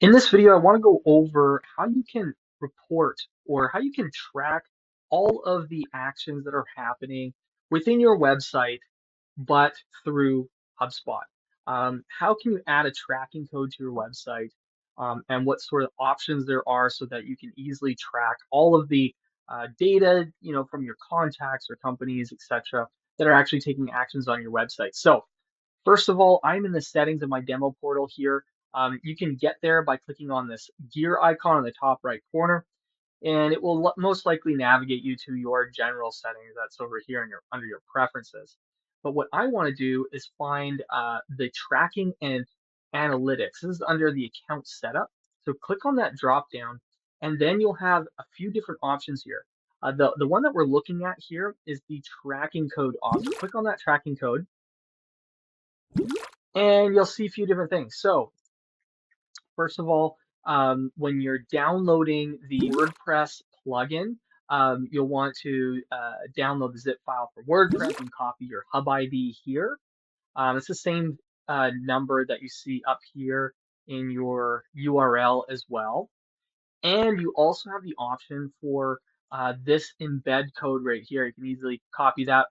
In this video, I want to go over how you can report or how you can track all of the actions that are happening within your website, but through HubSpot. How can you add a tracking code to your website, and what sort of options there are so that you can easily track all of the data, from your contacts or companies, etc., that are actually taking actions on your website. So first of all, I'm in the settings of my demo portal here. You can get there by clicking on this gear icon in the top right corner, and it will most likely navigate you to your general settings. That's over here in under your preferences. But what I want to do is find the tracking and analytics. This is under the account setup. So click on that drop down, and then you'll have a few different options here. The one that we're looking at here is the tracking code option. Click on that tracking code and you'll see a few different things. So first of all, when you're downloading the WordPress plugin, you'll want to download the zip file for WordPress and copy your hub ID here. It's the same number that you see up here in your URL as well. And you also have the option for this embed code right here. You can easily copy that,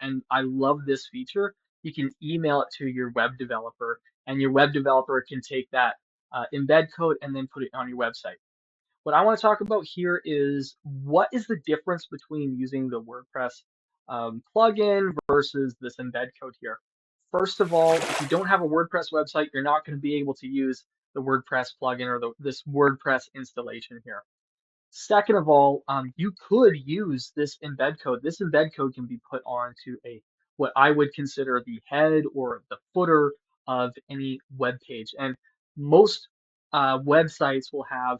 and I love this feature, you can email it to your web developer, and your web developer can take that embed code and then put it on your website. What I want to talk about here is what is the difference between using the WordPress plugin versus this embed code here. First of all, if you don't have a WordPress website, you're not going to be able to use the WordPress plugin or this WordPress installation here. Second of all, you could use this embed code. This embed code can be put onto what I would consider the head or the footer of any web page. And most websites will have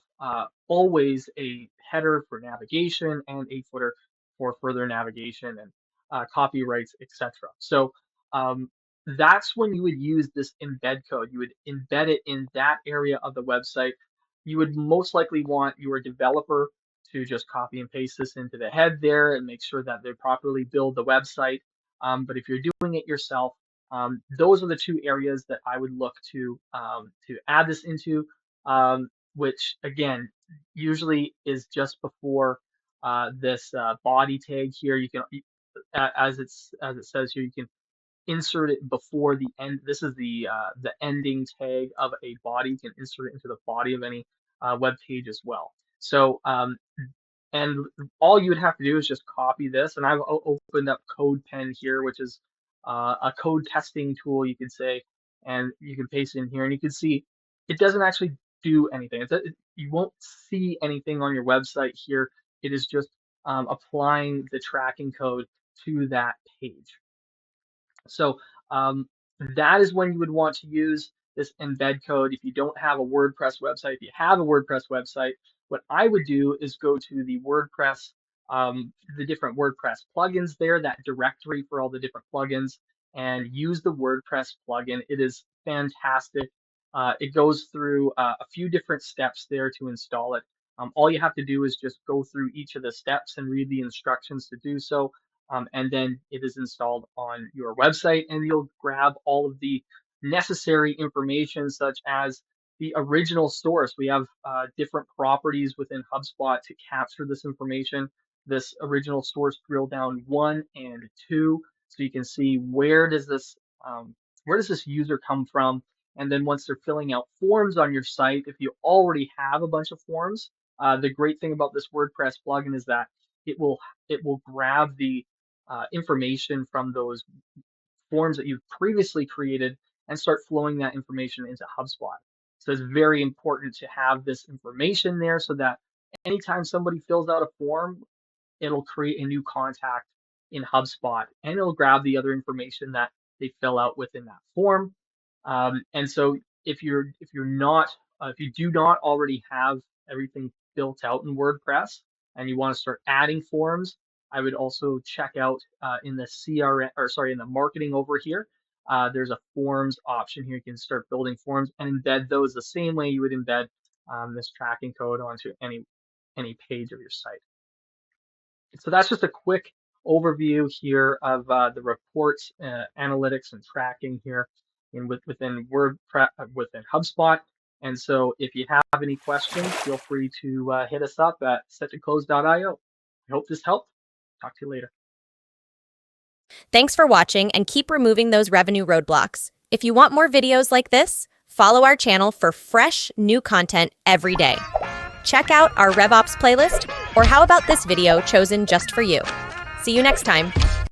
always a header for navigation and a footer for further navigation and copyrights, etc. So that's when you would use this embed code. You would embed it in that area of the website. You would most likely want your developer to just copy and paste this into the head there and make sure that they properly build the website. But if you're doing it yourself, those are the two areas that I would look to add this into, which again usually is just before this body tag here. You can, as it says here, you can insert it before the end. This is the ending tag of a body. You can insert it into the body of any web page as well. So and all you would have to do is just copy this. And I've opened up CodePen here, which is a code testing tool, you could say, and you can paste it in here, and you can see it doesn't actually do anything. You won't see anything on your website here. It is just applying the tracking code to that page. So that is when you would want to use this embed code. If you don't have a WordPress website, if you have a WordPress website, what I would do is go to the WordPress, the different WordPress plugins there, that directory for all the different plugins, and use the WordPress plugin. It is fantastic. It goes through a few different steps there to install it. All you have to do is just go through each of the steps and read the instructions to do so. And then it is installed on your website, and you'll grab all of the necessary information, such as the original source. We have different properties within HubSpot to capture this information. This original source drill down 1 and 2, so you can see where does this user come from. And then once they're filling out forms on your site, if you already have a bunch of forms, the great thing about this WordPress plugin is that it will grab the information from those forms that you've previously created and start flowing that information into HubSpot. So it's very important to have this information there so that anytime somebody fills out a form, it'll create a new contact in HubSpot, and it'll grab the other information that they fill out within that form. And so if you do not already have everything built out in WordPress and you want to start adding forms, I would also check out in the in the marketing over here. There's a forms option here. You can start building forms and embed those the same way you would embed this tracking code onto any page of your site. So that's just a quick overview here of the reports, analytics, and tracking here within HubSpot. And so if you have any questions, feel free to hit us up at settoclose.io. I hope this helped. Talk to you later. Thanks for watching, and keep removing those revenue roadblocks. If you want more videos like this, follow our channel for fresh, new content every day. Check out our RevOps playlist, or how about this video chosen just for you? See you next time.